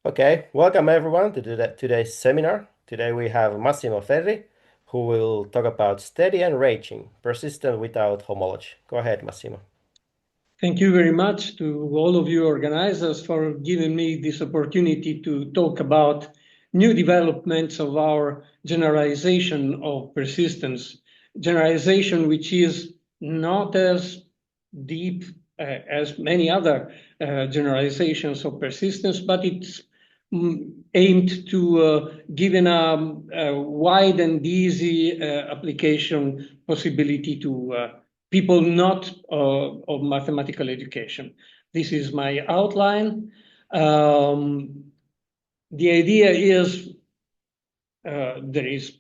Okay, welcome everyone to today's seminar. Today we have Massimo Ferri, who will talk about steady and raging, persistent without homology. Go ahead, Massimo. Thank you very much to all of you organizers for giving me this opportunity to talk about new developments of our generalization of persistence. Generalization which is not as deep as many other generalizations of persistence, but it's aimed to giving a wide and easy application possibility to people not of mathematical education. This is my outline. The idea is there is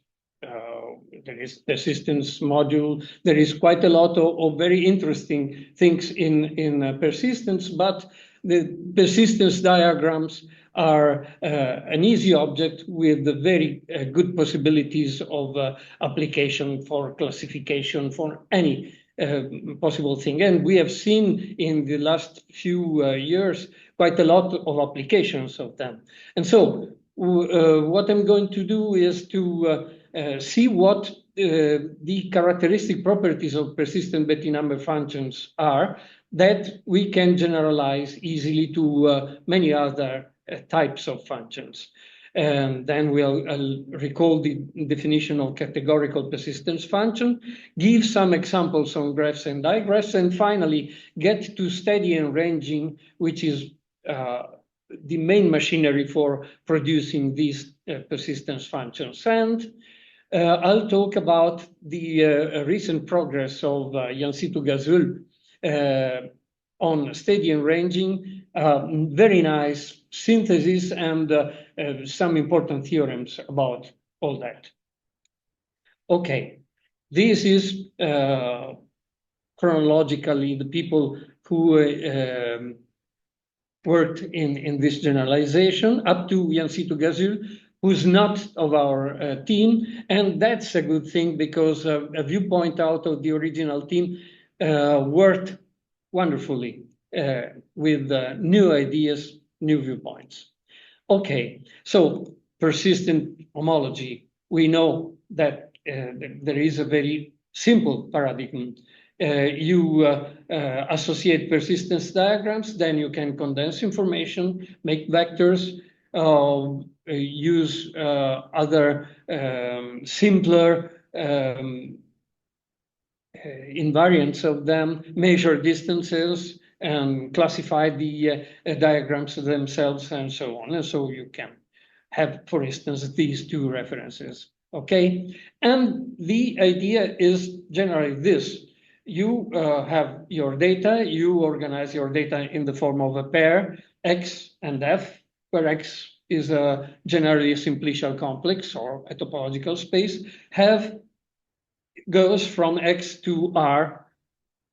persistence module. There is quite a lot of very interesting things in persistence, but the persistence diagrams are an easy object with very good possibilities of application for classification for any possible thing. And we have seen in the last few years quite a lot of applications of them. And so what I'm going to do is to see what the characteristic properties of persistent Betti number functions are that we can generalize easily to many other types of functions. And then I'll recall the definition of categorical persistence function, give some examples on graphs and digraphs, and finally get to steady and ranging, which is the main machinery for producing these persistence functions. And I'll talk about the recent progress of Yancito Gazul on steady and ranging, very nice synthesis and some important theorems about all that. Okay, this is chronologically the people who worked in this generalization up to Yancito Gazul, who's not of our team. And that's a good thing because a viewpoint out of the original team worked wonderfully with new ideas, new viewpoints. Okay, so persistent homology. We know that there is a very simple paradigm. You associate persistence diagrams, then you can condense information, make vectors, use other simpler invariants of them, measure distances, and classify the diagrams themselves, and so on. And so you can have, for instance, these two references. Okay, and the idea is generally this. You have your data, you organize your data in the form of a pair, X and F, where X is generally a simplicial complex or a topological space. Have goes from X to R.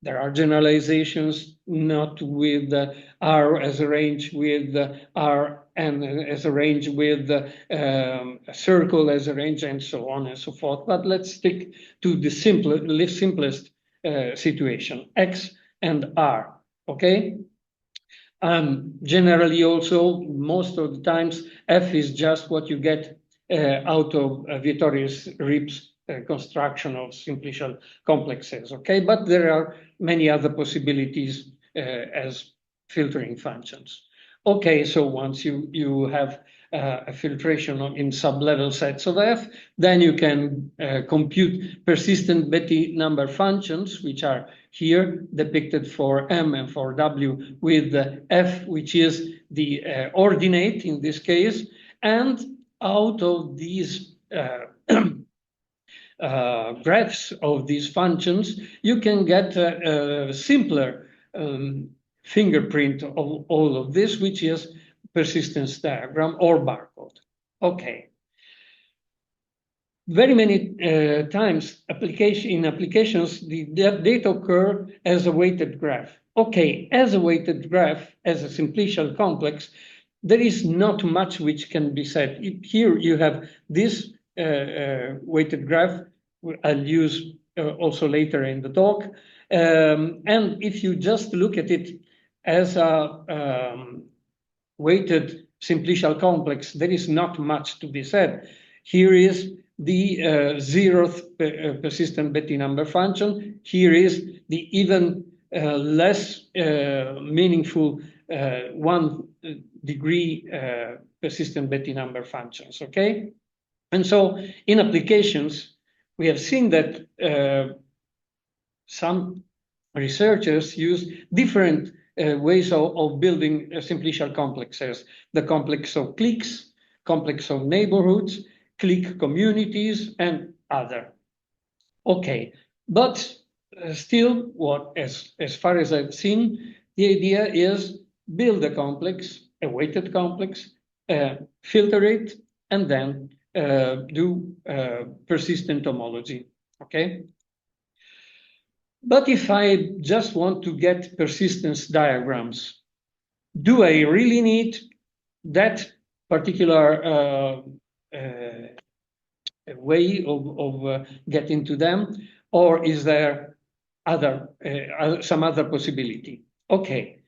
There are generalizations not with R as a range with R and as a range with a circle as a range and so on and so forth. But let's stick to the simplest situation, X and R, okay? Generally also, most of the times, F is just what you get out of Vittorius-Rip's construction of simplicial complexes, okay? But there are many other possibilities as filtering functions. Okay, so once you have a filtration in sub-level sets of F, then you can compute persistent Betti number functions, which are here depicted for M and for W with F, which is the ordinate in this case. And out of these graphs of these functions, you can get a simpler fingerprint of all of this, which is persistence diagram or barcode. Okay. Very many times in applications, the data occur as a weighted graph. Okay, as a weighted graph, as a simplicial complex, there is not much which can be said. Here you have this weighted graph. I'll use also later in the talk. And if you just look at it as a weighted simplicial complex, there is not much to be said. Here is the zeroth persistent Betti number function. Here is the even less meaningful 1 degree persistent Betti number functions, okay? And so in applications, we have seen that some researchers use different ways of building simplicial complexes. The complex of cliques, complex of neighborhoods, clique communities, and other. Okay, but still, as far as I've seen, the idea is build a complex, a weighted complex, filter it, and then do persistent homology, okay? But if I just want to get persistence diagrams, do I really need that particular way of getting to them, or is there some other possibility? Okay,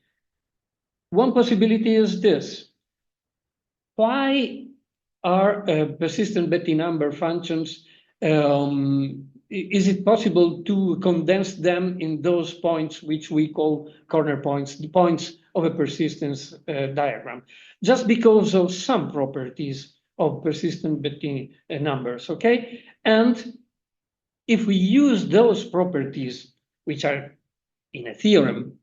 one possibility is this. Why are persistent Betti number functions is it possible to condense them in those points which we call corner points, the points of a persistence diagram, just because of some properties of persistent Betti numbers, okay? And if we use those properties, which are in a theorem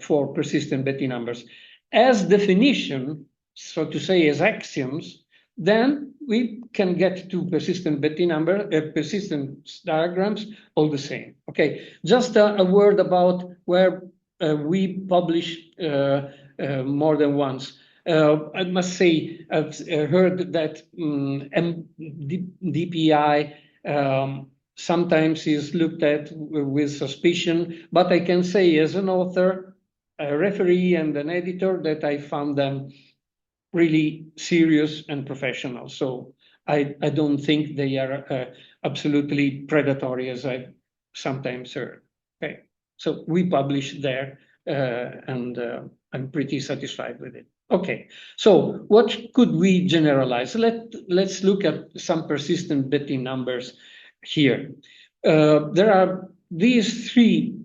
for persistent Betti numbers, as definition, so to say, as axioms, then we can get to persistent Betti number, persistence diagrams all the same. Okay, just a word about where we publish more than once. I must say, I've heard that DPI sometimes is looked at with suspicion, but I can say as an author, a referee and an editor that I found them really serious and professional. So I don't think they are absolutely predatory, as I sometimes heard. Okay, so we publish there, and I'm pretty satisfied with it. Okay, so what could we generalize? Let's look at some persistent Betti numbers here. There are these three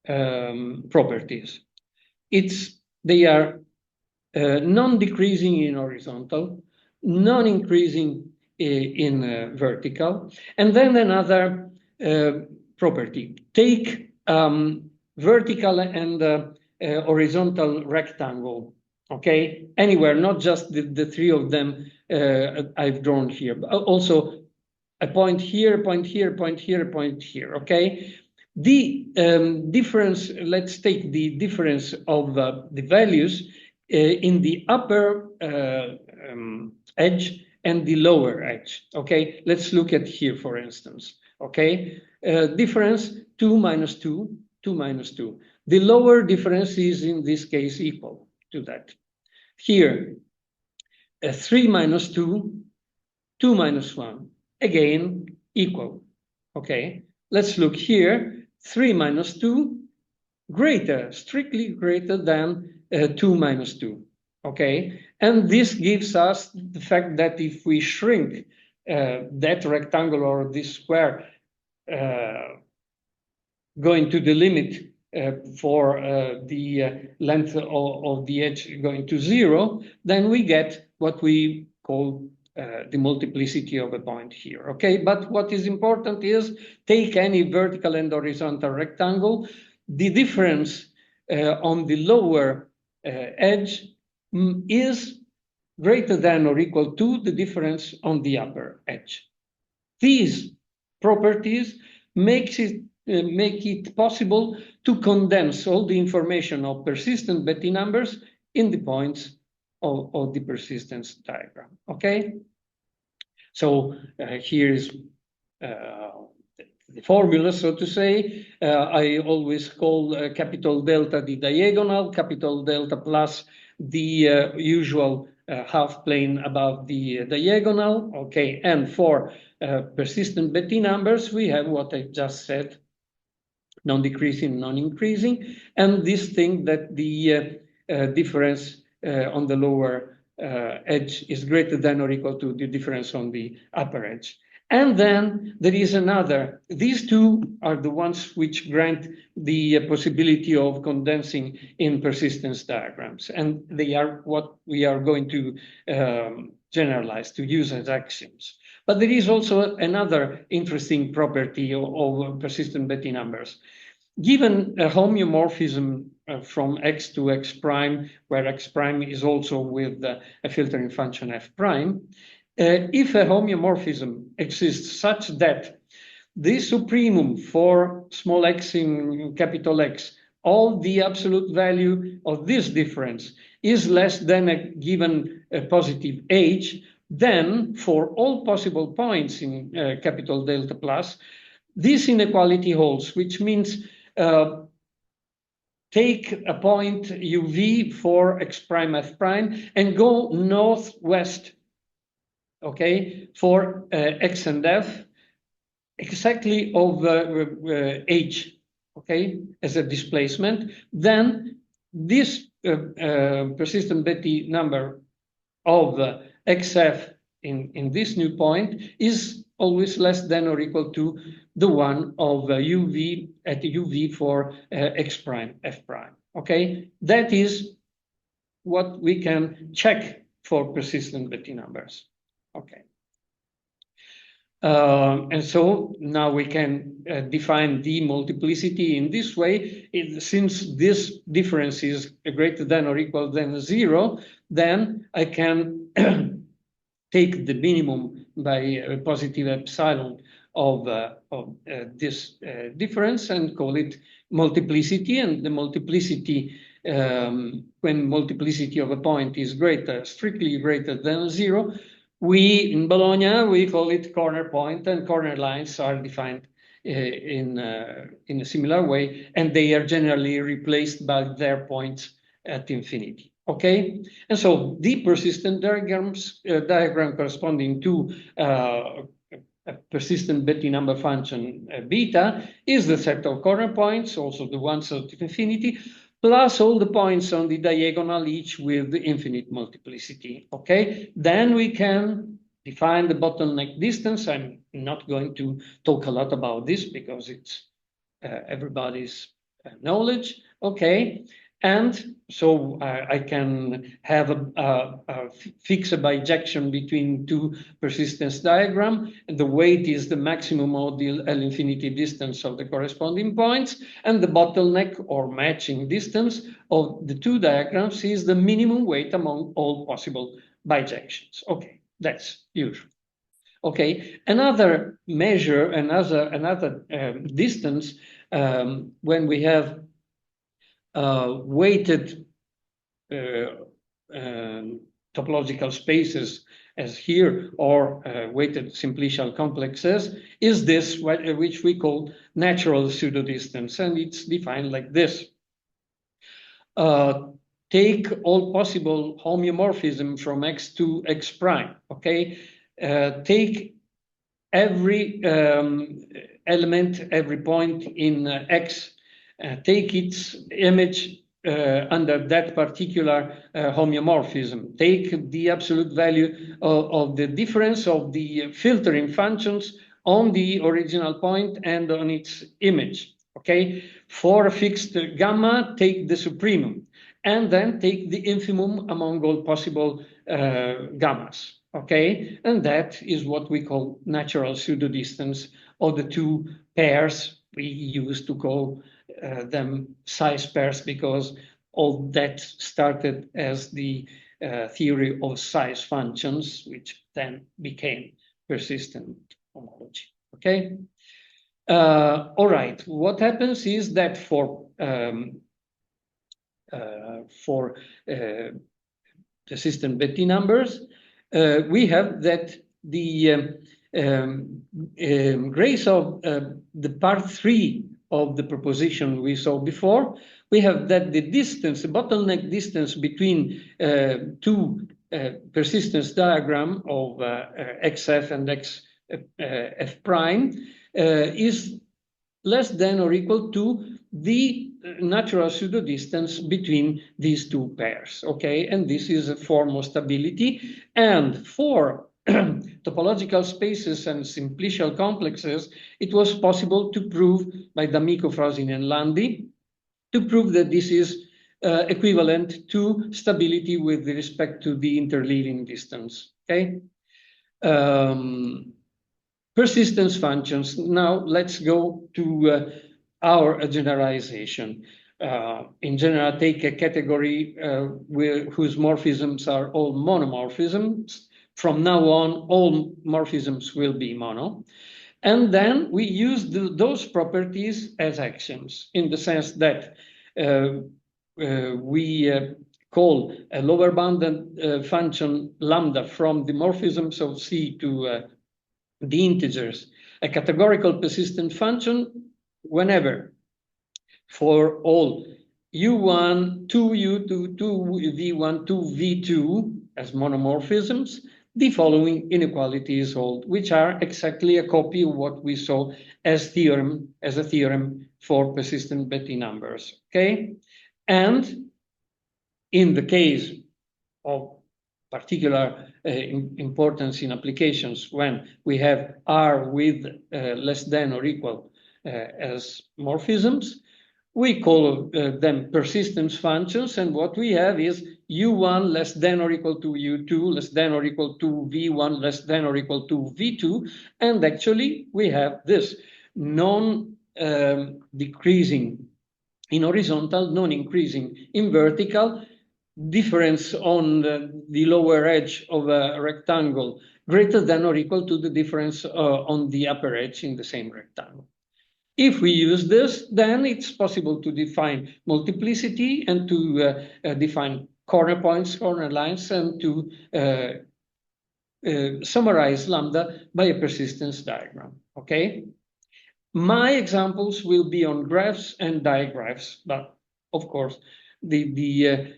properties. They are non-decreasing in horizontal, non-increasing in vertical, and then another property. Take vertical and horizontal rectangle, okay? Anywhere, not just the three of them I've drawn here, but also a point here, point here, point here, point here, okay? The difference, let's take the difference of the values in the upper edge and the lower edge, okay? Let's look at here, for instance, okay? Difference 2 minus 2, 2 minus 2. The lower difference is in this case equal to that. Here, 3 minus 2, 2 minus 1, again equal, okay? Let's look here, 3 minus 2, greater, strictly greater than 2 minus 2, okay? And this gives us the fact that if we shrink that rectangle or this square going to the limit for the length of the edge going to 0, then we get what we call the multiplicity of a point here, okay? But what is important is take any vertical and horizontal rectangle, the difference on the lower edge is greater than or equal to the difference on the upper edge. These properties make it possible to condense all the information of persistent Betti numbers in the points of the persistence diagram, okay? So here is the formula, so to say. I always call capital delta the diagonal, capital delta plus the usual half plane above the diagonal, okay? And for persistent Betti numbers, we have what I just said, non-decreasing, non-increasing, and this thing that the difference on the lower edge is greater than or equal to the difference on the upper edge. And then there is another. These two are the ones which grant the possibility of condensing in persistence diagrams. And they are what we are going to generalize, to use as axioms. But there is also another interesting property of persistent Betti numbers. Given a homeomorphism from x to x prime, where x prime is also with a filtering function f prime, if a homeomorphism exists such that the supremum for small x in capital X, all the absolute value of this difference is less than a given positive h, then for all possible points in capital delta plus, this inequality holds, which means take a point uv for x prime f prime and go northwest, okay, for x and f, exactly of h, okay, as a displacement. Then this persistent Betti number of xf in this new point is always less than or equal to the one of uv at uv for x prime f prime, okay? That is what we can check for persistent Betti numbers, okay? And so now we can define the multiplicity in this way. Since this difference is greater than or equal than 0, then I can take the minimum by a positive epsilon of this difference and call it multiplicity. And the multiplicity, when multiplicity of a point is greater, strictly greater than 0, in Bologna, we call it corner point, and corner lines are defined in a similar way, and they are generally replaced by their points at infinity. Okay, and so the persistent diagram corresponding to a persistent Betti number function beta is the set of corner points, also the ones at infinity, plus all the points on the diagonal, each with infinite multiplicity, okay? Then we can define the bottleneck distance. I'm not going to talk a lot about this because it's everybody's knowledge, okay? And so I can have fix a bijection between two persistence diagram, and the weight is the maximum of the L infinity distance of the corresponding points, and the bottleneck or matching distance of the two diagrams is the minimum weight among all possible bijections. Okay, that's usual. Okay, another measure, another distance when we have weighted topological spaces as here, or weighted simplicial complexes, is this which we call natural pseudo distance, and it's defined like this. Take all possible homeomorphism from x to x prime, okay? Take every element, every point in x, take its image under that particular homeomorphism. Take the absolute value of the difference of the filtering functions on the original point and on its image, okay? For a fixed gamma, take the supremum, and then take the infimum among all possible gammas, okay? And that is what we call natural pseudo distance of the two pairs. We used to call them size pairs because all that started as the theory of size functions, which then became persistent homology. Okay. All right. What happens is that for persistent Betti numbers, we have that the grace of the part 3 of the proposition we saw before, we have that the distance, the bottleneck distance between two persistence diagram of xf and xf prime is less than or equal to the natural pseudo distance between these two pairs, okay? And this is a form of stability. And for topological spaces and simplicial complexes, it was possible to prove by D'Amico, Frosin, and Landi, to prove that this is equivalent to stability with respect to the interleaving distance, okay? Persistence functions. Now let's go to our generalization. In general, take a category whose morphisms are all monomorphisms. From now on, all morphisms will be mono. And then we use those properties as axioms in the sense that we call a lower bounded function lambda from the morphisms of C to the integers a categorical persistent function whenever for all u1, 2u2, 2v1, 2v2 as monomorphisms, the following inequality is held, which are exactly a copy of what we saw as a theorem for persistent Betti numbers. Okay, and in the case of particular importance in applications when we have R with less than or equal as morphisms, we call them persistence functions, and what we have is u1 less than or equal to u2 less than or equal to v1 less than or equal to v2, and actually we have this non-decreasing in horizontal, non-increasing in vertical, difference on the lower edge of a rectangle greater than or equal to the difference on the upper edge in the same rectangle. If we use this, then it's possible to define multiplicity and to define corner points, corner lines, and to summarize lambda by a persistence diagram, okay? My examples will be on graphs and digraphs, but of course, the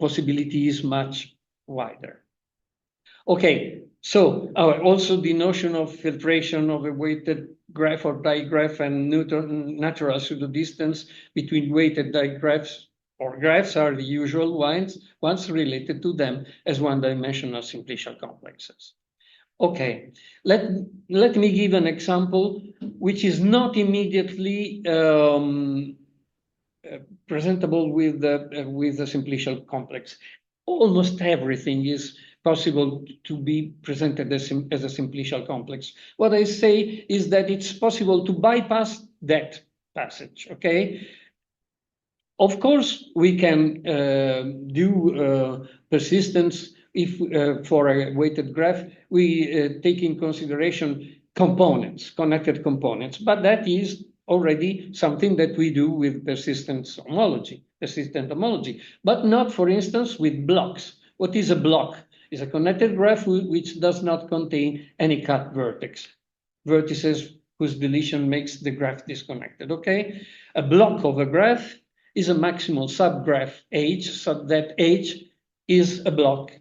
possibility is much wider. Okay, so also the notion of filtration of a weighted graph or digraph and natural pseudo distance between weighted digraphs or graphs are the usual ones related to them as one-dimensional simplicial complexes. Okay, let me give an example which is not immediately presentable with a simplicial complex. Almost everything is possible to be presented as a simplicial complex. What I say is that it's possible to bypass that passage, okay? Of course, we can do persistence if for a weighted graph, we take in consideration components, connected components, but that is already something that we do with persistent homology, but not, for instance, with blocks. What is a block? It's a connected graph which does not contain any cut vertex, vertices whose deletion makes the graph disconnected, okay? A block of a graph is a maximal subgraph H, so that H is a block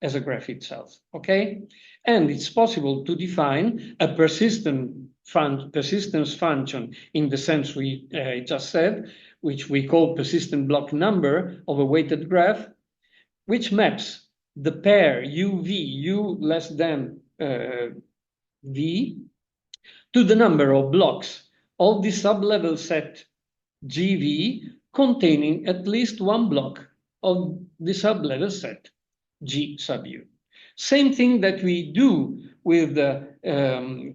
as a graph itself, okay? And it's possible to define a persistence function in the sense we just said, which we call persistent block number of a weighted graph, which maps the pair UV, U less than V, to the number of blocks of the sublevel set GV containing at least one block of the sublevel set G sub U. Same thing that we do with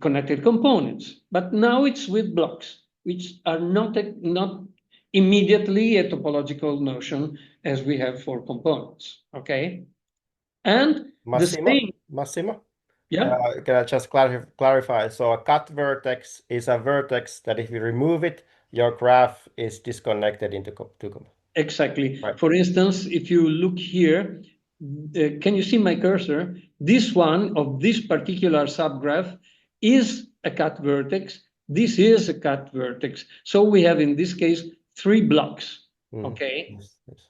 connected components, but now it's with blocks, which are not immediately a topological notion as we have for components, okay? And Massimo, yeah, can I just clarify? So a cut vertex is a vertex that if you remove it, your graph is disconnected into two components. Exactly. Right. For instance, if you look here, can you see my cursor? This one of this particular subgraph is a cut vertex. This is a cut vertex. So we have, in this case, 3 blocks, okay? Yes, yes.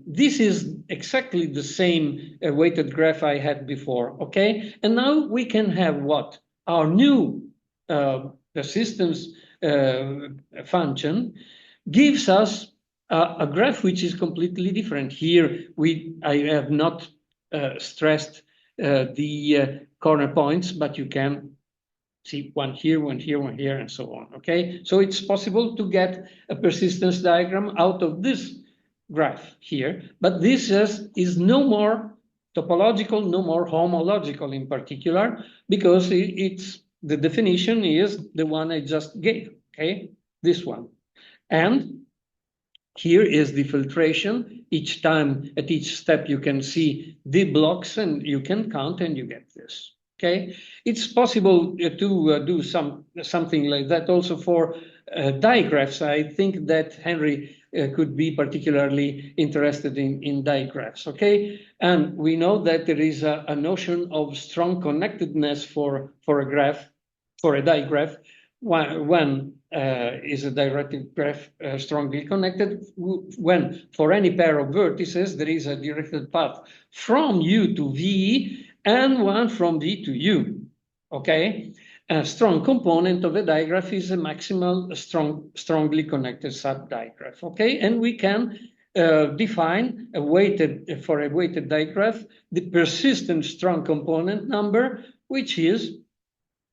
This is exactly the same weighted graph I had before, okay? And now we can have what? Our new persistence function, gives us a graph which is completely different. Here, I have not stressed the corner points, but you can see one here, one here, one here, and so on, okay? So it's possible to get a persistence diagram out of this graph here, but this is no more topological, no more homological in particular, because the definition is the one I just gave, okay? This one. And here is the filtration. Each time, at each step, you can see the blocks and you can count and you get this. Okay, it's possible to do something like that also for digraphs. I think that Henry could be particularly interested in digraphs. Okay, and we know that there is a notion of strong connectedness for a graph, for a digraph. When is a directed graph strongly connected? When for any pair of vertices there is a directed path from U to V and one from V to U, okay? A strong component of a digraph is a maximal strongly connected subdigraph, okay? And we can define for a weighted digraph the persistent strong component number, which is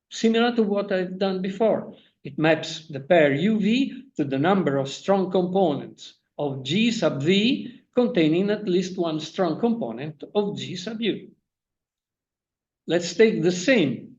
similar to what I've done before. It maps the pair UV to the number of strong components of G sub V containing at least one strong component of G sub U. Let's take the same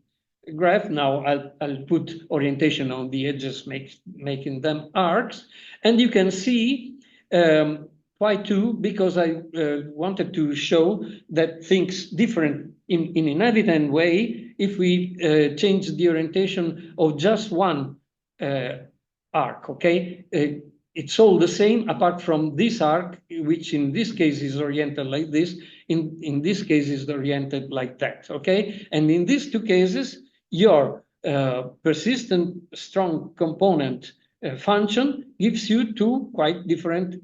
graph. Now I'll put orientation on the edges, making them arcs. And you can see why two, because I wanted to show that things different in an inherent way if we change the orientation of just one arc, okay? It's all the same apart from this arc, which in this case is oriented like this, in this case is oriented like that, okay? And in these two cases, your persistent strong component function gives you two quite different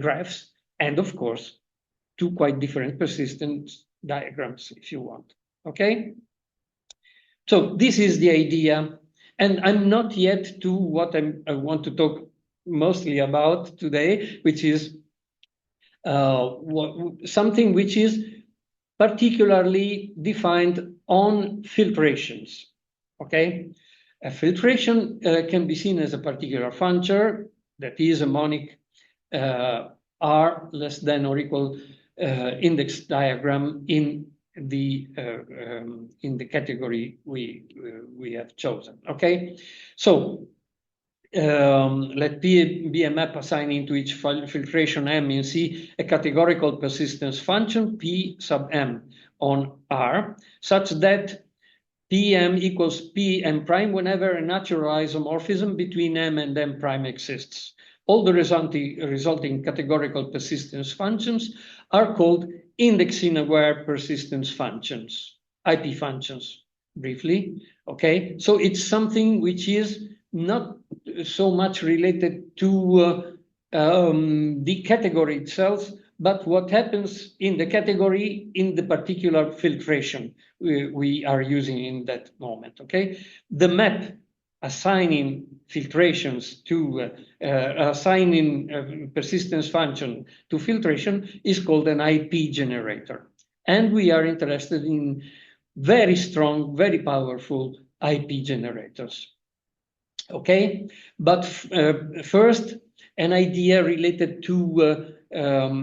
graphs, and of course, two quite different persistent diagrams, if you want, okay? So this is the idea, and I'm not yet to what I want to talk mostly about today, which is something which is particularly defined on filtrations, okay? A filtration can be seen as a particular functor that is a monic R less than or equal index diagram in the category we have chosen, okay? So let P be a map assigning to each filtration M in C a categorical persistence function P sub M on R, such that Pm equals Pm prime whenever a natural isomorphism between M and M prime exists. All the resulting categorical persistence functions are called indexing-aware persistence functions, IP functions, briefly, okay? So it's something which is not so much related to the category itself, but what happens in the category in the particular filtration we are using in that moment, okay? The map assigning filtrations to assigning persistence function to filtration is called an IP generator. And we are interested in very strong, very powerful IP generators. Okay, but first, an idea related to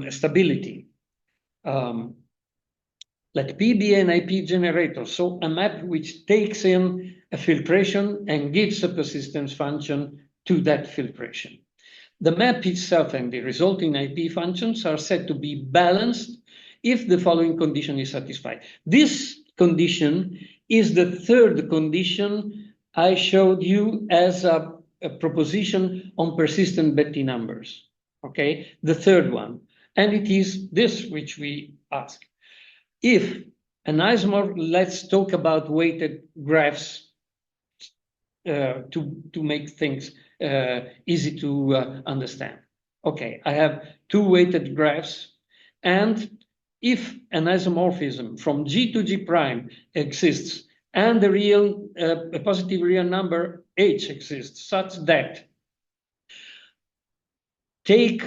stability. Let P be an IP generator, so a map which takes in a filtration and gives a persistence function to that filtration. The map itself and the resulting IP functions are said to be balanced if the following condition is satisfied. This condition is the third condition I showed you as a proposition on persistent Betti numbers, okay? The third one, and it is this which we ask. If an isomorph, let's talk about weighted graphs to make things easy to understand. Okay, I have two weighted graphs, and if an isomorphism from G to G prime exists and a positive real number H exists, such that take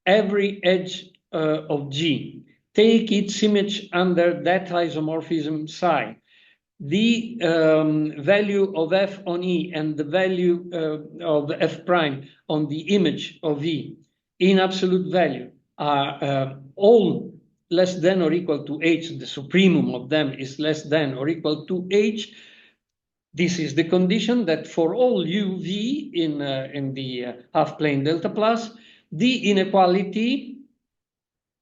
every edge of G, take its image under that isomorphism psi, the value of f on E and the value of f prime on the image of E in absolute value are all less than or equal to H, the supremum of them is less than or equal to H. This is the condition that for all uv in the half-plane delta plus, the inequality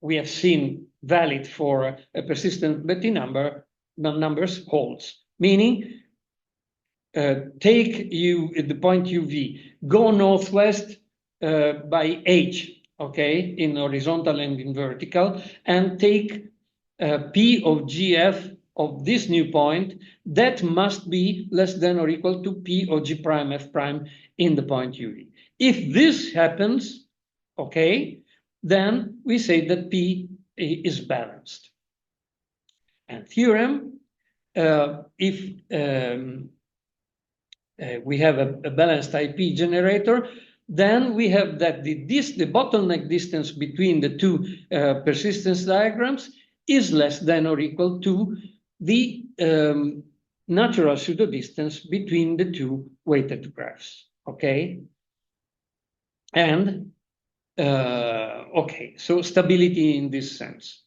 we have seen valid for a persistent Betti numbers holds. Meaning, take the point uv, go northwest by h, okay, in horizontal and in vertical, and take p of gf of this new point that must be less than or equal to p of g prime f prime in the point uv. If this happens, okay, then we say that p is balanced. And theorem, if we have a balanced IP generator, then we have that the bottleneck distance between the two persistence diagrams is less than or equal to the natural pseudo distance between the two weighted graphs. Okay, and okay, so stability in this sense.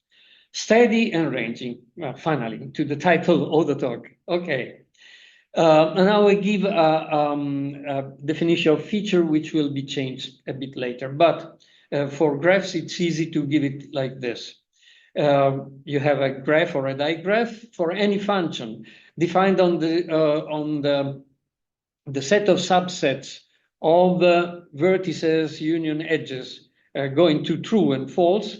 Steady and ranging, finally, to the title of the talk. Okay. And now I give a definition of feature, which will be changed a bit later. But for graphs, it's easy to give it like this. You have a graph or a digraph for any function defined on the set of subsets of vertices union edges going to true and false.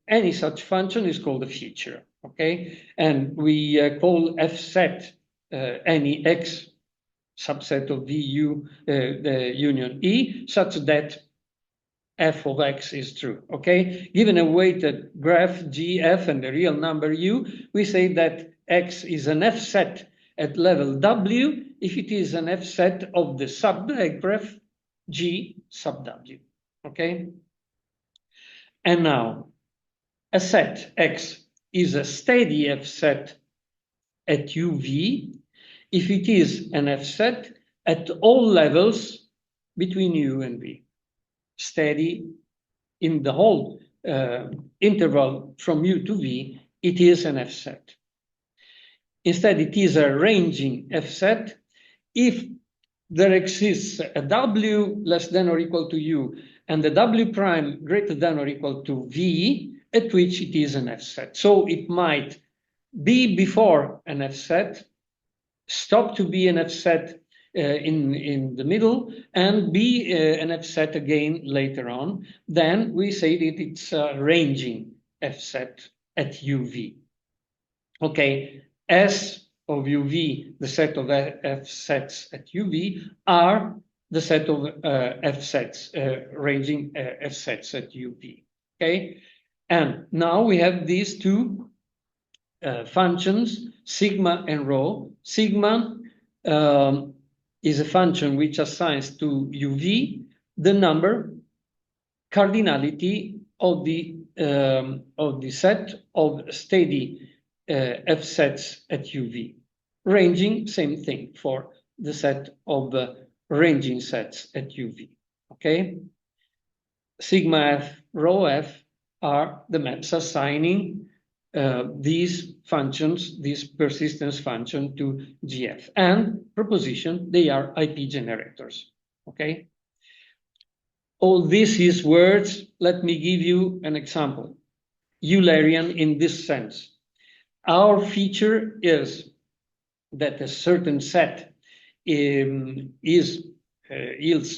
Any such function is called a feature, okay? And we call f set any x subset of VU the union E such that f of x is true, okay? Given a weighted graph GF and a real number U, we say that x is an f set at level W if it is an f set of the subdigraph G sub W, okay? And now, a set X is a steady F set at UV if it is an F set at all levels between U and V. Steady in the whole interval from U to V, it is an F set. Instead, it is a ranging F set if there exists a W less than or equal to U and the W prime greater than or equal to V, at which it is an F set. So it might be before an F set, stop to be an F set in the middle, and be an F set again later on. Then we say that it's a ranging F set at UV. Okay, S of UV, the set of F sets at UV, are the set of F sets, ranging F sets at UV. Okay. And now we have these two functions, sigma and rho. Sigma is a function which assigns to UV the number cardinality of the set of steady F sets at UV. Ranging, same thing for the set of ranging sets at UV. Okay, sigma F, rho F are the maps assigning these functions, this persistence function to GF. And proposition, they are IP generators, okay? All this is words. Let me give you an example. Eulerian in this sense. Our feature is that a certain set yields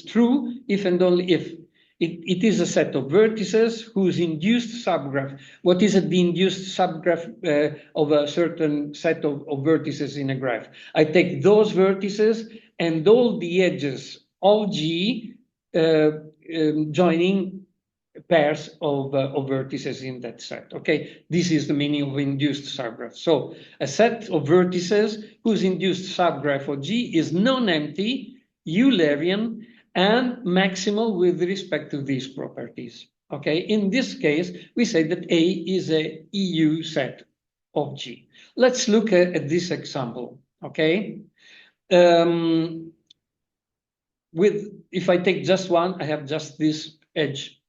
true if and only if it is a set of vertices whose induced subgraph. What is the induced subgraph of a certain set of vertices in a graph? I take those vertices and all the edges of G joining pairs of vertices in that set. Okay, this is the meaning of induced subgraph. So a set of vertices whose induced subgraph of G is non-empty, Eulerian, and maximal with respect to these properties. Okay, in this case, we say that A is a EU set of G. Let's look at this example. Okay, if I take just one, I have just this edge.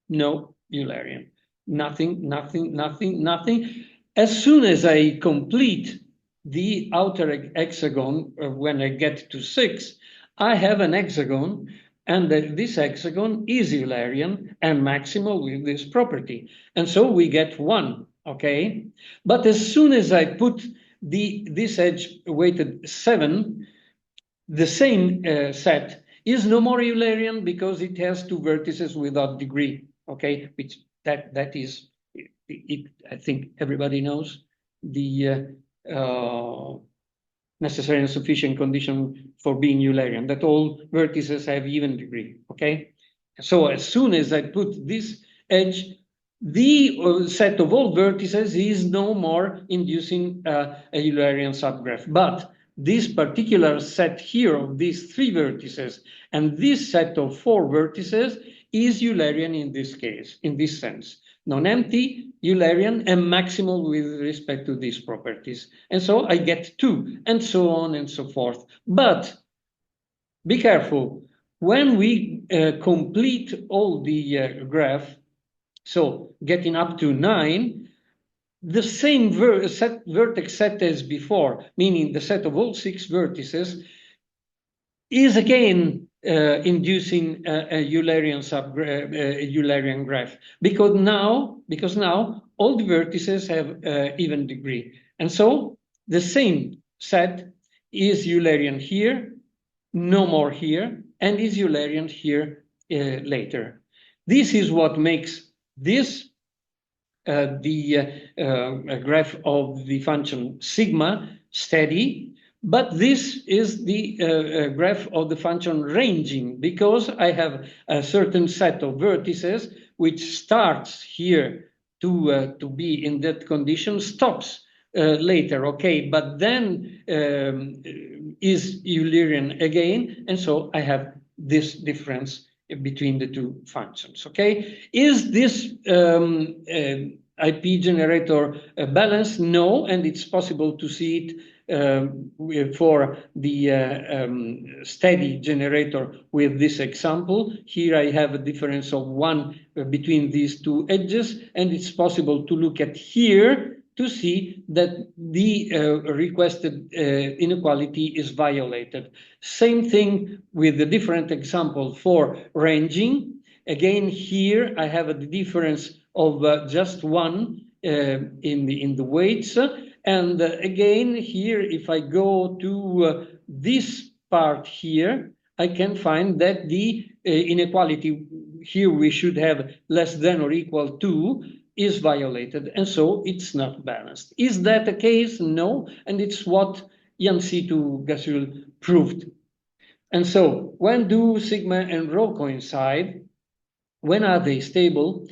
No Eulerian. Nothing, nothing, nothing, nothing. As soon as I complete the outer hexagon, when I get to 6, I have an hexagon, and this hexagon is Eulerian and maximal with this property. And so we get 1, okay? But as soon as I put this edge weighted 7, the same set is no more Eulerian because it has 2 vertices without degree. Okay, which that is, I think everybody knows the necessary and sufficient condition for being Eulerian, that all vertices have even degree. Okay, so as soon as I put this edge, the set of all vertices is no more inducing a Eulerian subgraph, but this particular set here of these 3 vertices and this set of 4 vertices is Eulerian in this case, in this sense. Non-empty, Eulerian, and maximal with respect to these properties. And so I get 2, and so on and so forth. But be careful. When we complete all the graph, so getting up to 9, the same vertex set as before, meaning the set of all 6 vertices, is again inducing a Eulerian graph because now all the vertices have even degree, and so the same set is Eulerian here, no more here, and is Eulerian here later. This is what makes this the graph of the function sigma steady. But this is the graph of the function ranging, because I have a certain set of vertices which starts here to be in that condition, stops later, okay, but then is Eulerian again, and so I have this difference between the 2 functions, okay? Is this IP generator balanced? No, and it's possible to see it for the steady generator with this example. Here I have a difference of 1 between these 2 edges, and it's possible to look at here to see that the requested inequality is violated. Same thing with the different example for ranging. Again, here I have a difference of just 1 in the weights. And again, here, if I go to this part here, I can find that the inequality here we should have less than or equal to is violated, and so it's not balanced. Is that the case? No, and it's what Yancey-to Gasul proved. And so when do sigma and rho coincide? When are they stable?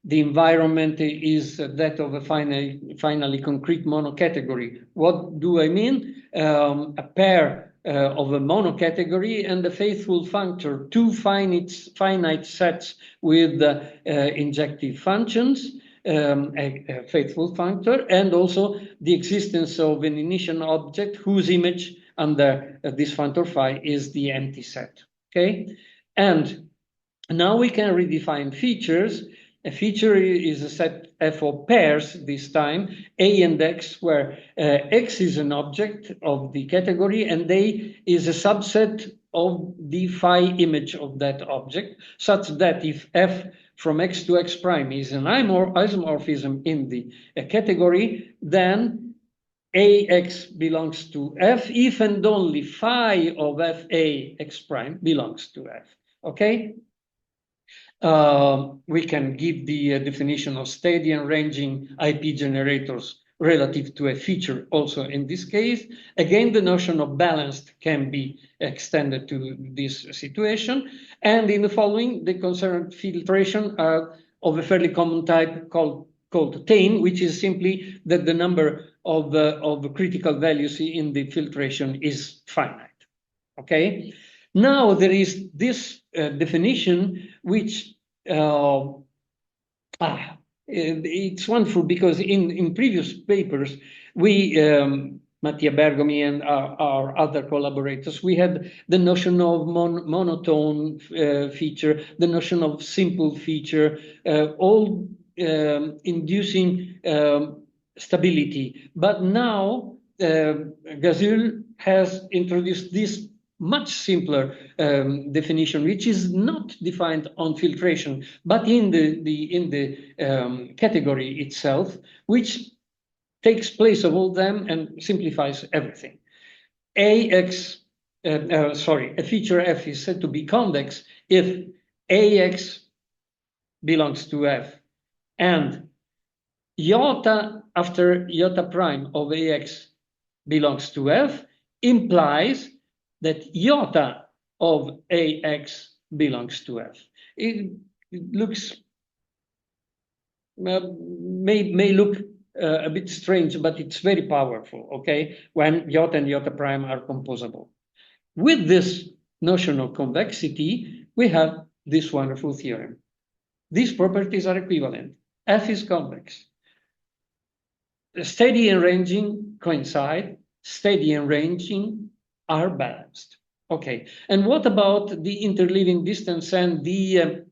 The environment is that of a finally concrete monocategory. What do I mean? A pair of a monocategory and a faithful functor, 2 finite sets with injective functions, a faithful functor, and also the existence of an initial object whose image under this functor phi is the empty set. Okay, and now we can redefine features. A feature is a set F of pairs this time, A and X, where X is an object of the category and A is a subset of the phi image of that object, such that if F from X to X prime is an isomorphism in the category, then AX belongs to F if and only phi of FA X prime belongs to F. Okay? We can give the definition of steady and ranging IP generators relative to a feature also in this case. Again, the notion of balanced can be extended to this situation. And in the following, the concerned filtration are of a fairly common type called tame, which is simply that the number of critical values in the filtration is finite. Okay. Now there is this definition which it's wonderful because in previous papers we Mattia Bergomi and our other collaborators, we had the notion of monotone feature, the notion of simple feature, all inducing stability. But now Gazul has introduced this much simpler definition, which is not defined on filtration, but in the category itself, which takes place of all them and simplifies everything. A feature F is said to be convex if AX belongs to F, and iota after iota prime of AX belongs to F implies that iota of AX belongs to F. It looks, may look a bit strange, but it's very powerful, okay, when iota and iota prime are composable. With this notion of convexity, we have this wonderful theorem. These properties are equivalent. F is convex. Steady and ranging coincide. Steady and ranging are balanced. Okay, and what about the interleaving distance and the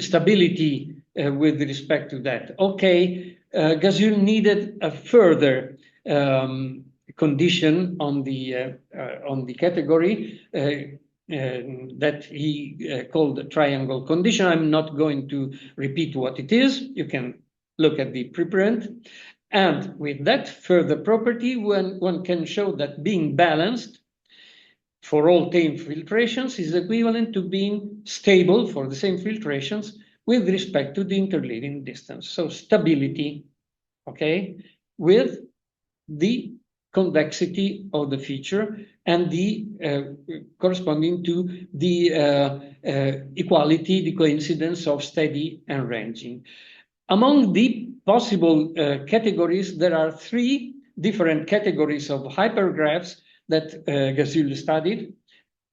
stability with respect to that? Okay, Gazul needed a further condition on the category that he called the triangle condition. I'm not going to repeat what it is. You can look at the preprint. And with that further property, one can show that being balanced for all tame filtrations is equivalent to being stable for the same filtrations with respect to the interleaving distance. So stability, okay, with the convexity of the feature and the corresponding to the equality, the coincidence of steady and ranging. Among the possible categories, there are three different categories of hypergraphs that Gazul studied,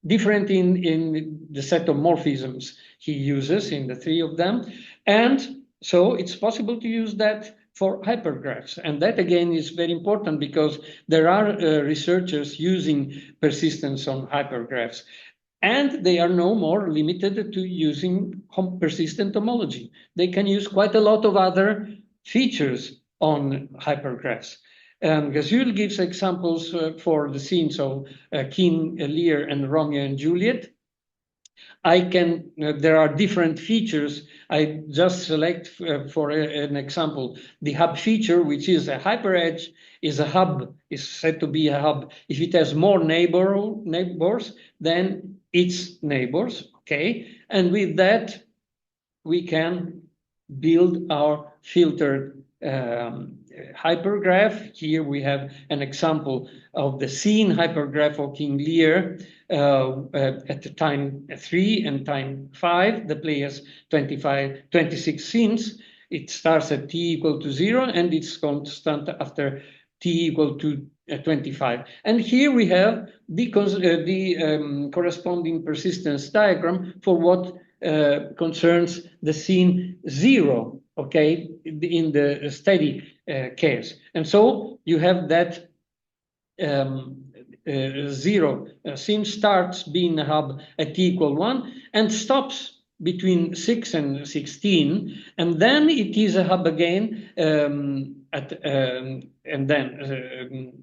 different in the set of morphisms he uses in the three of them. And so it's possible to use that for hypergraphs. And that, again, is very important because there are researchers using persistence on hypergraphs. And they are no more limited to using persistent homology. They can use quite a lot of other features on hypergraphs. Gazul gives examples for the scenes of King Lear and Romeo and Juliet. There are different features. I just select for an example, the hub feature, which is a hyperedge, is a hub, is said to be a hub. If it has more neighbors than its neighbors, okay? And with that, we can build our filtered hypergraph. Here we have an example of the scene hypergraph of King Lear at the time 3 and time 5. The play has 26 scenes. It starts at t equal to 0 and it's constant after t equal to 25. And here we have the corresponding persistence diagram for what concerns the scene 0, okay, in the steady case. And so you have that 0 scene starts being a hub at t equal 1 and stops between 6 and 16, and then it is a hub again and then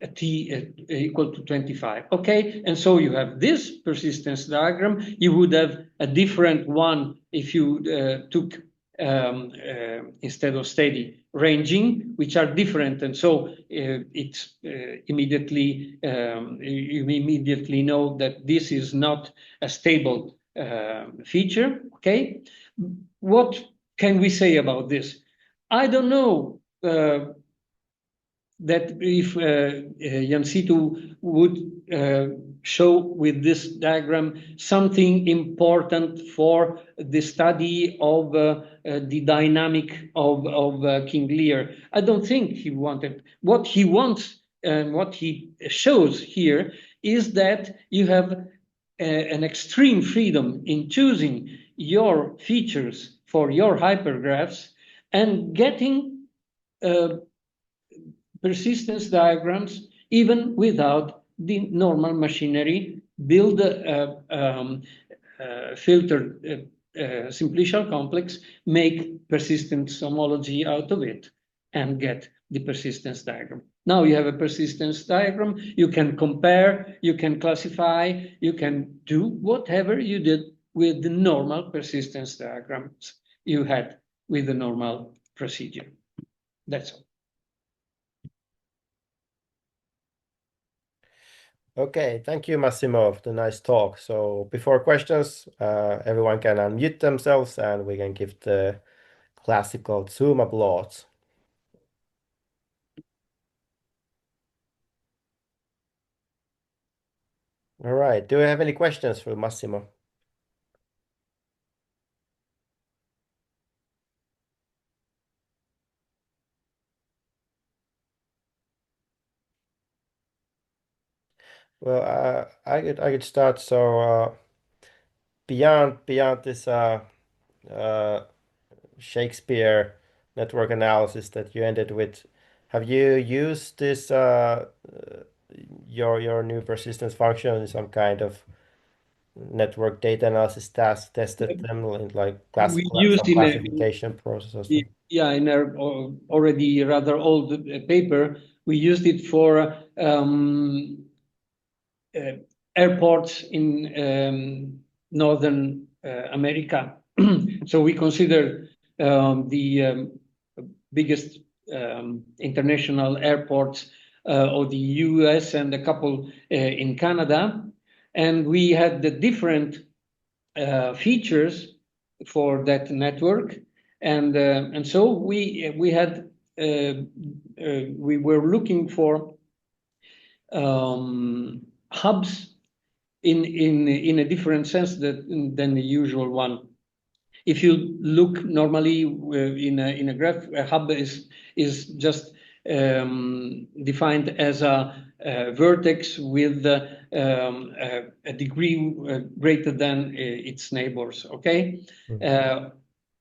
at t equal to 25. Okay, and so you have this persistence diagram. You would have a different one if you took instead of steady ranging, which are different, and so it's immediately you immediately know that this is not a stable feature. Okay, what can we say about this? I don't know that if Yancitu would show with this diagram something important for the study of the dynamic of King Lear. I don't think he wanted. What he wants and what he shows here is that you have an extreme freedom in choosing your features for your hypergraphs and getting persistence diagrams even without the normal machinery, build filtered simplicial complex, make persistence homology out of it, and get the persistence diagram. Now you have a persistence diagram, you can compare, you can classify, you can do whatever you did with the normal persistence diagrams you had with the normal procedure. That's all. Okay, thank you, Massimo, for the nice talk. So before questions, everyone can unmute themselves and we can give the classical Zoom applause. All right, do we have any questions for Massimo? Well, I could start. So beyond this uh, Shakespeare network analysis that you ended with, have you used this your new persistence function in some kind of network data analysis task, tested them in like We used some in classification process or something? in our already rather old paper, we used it for airports in Northern America. So we consider the biggest international airports of the US and a couple in Canada. And we had the different features for that network. And so we had we were looking for hubs in a different sense than the usual one. If you look normally in a graph, a hub is just defined as a vertex with a degree greater than its neighbors. Okay,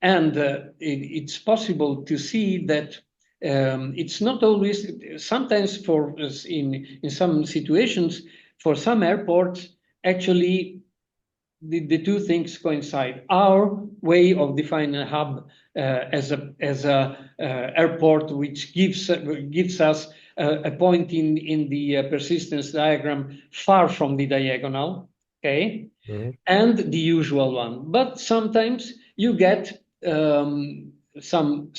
and it's possible to see that it's not always. Sometimes, for in some situations, for some airports, actually the two things coincide. Our way of defining a hub as a airport which gives us a point in the persistence diagram far from the diagonal, okay, and the usual one. But sometimes you get some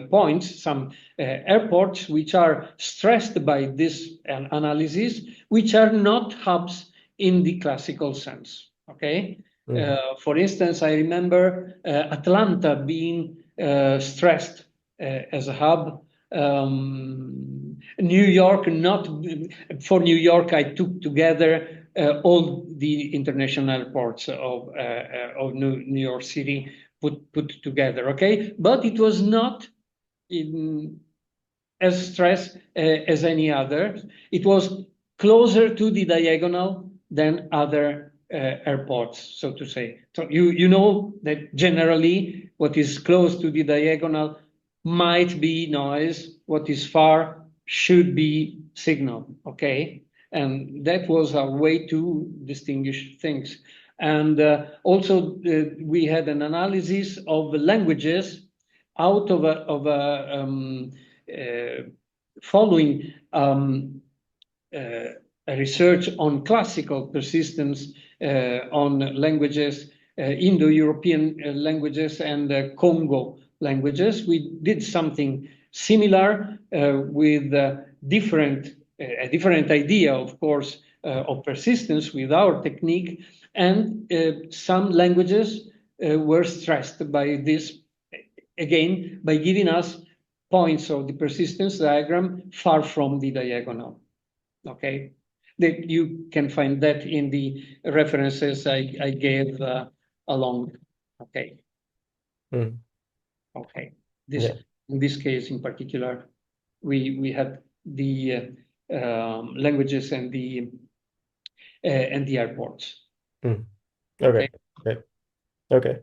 points, some airports which are stressed by this analysis, which are not hubs in the classical sense. Okay. For instance, I remember Atlanta being stressed as a hub. New York, not for New York, I took together all the international airports of New York City put together. Okay, but it was not as stressed as any other. It was closer to the diagonal than other airports, so to say. So you know that generally what is close to the diagonal might be noise, what is far should be signal, okay? And that was a way to distinguish things. And also we had an analysis of languages out of following a research on classical persistence on languages, Indo-European languages and Congo languages. We did something similar with a different idea, of course, of persistence with our technique, and some languages were stressed by this, again, by giving us points of the persistence diagram far from the diagonal. Okay, that you can find that in the references I gave along. Okay. Okay. Yeah. In this case in particular, we had the languages and the airports. Okay. Okay. Okay.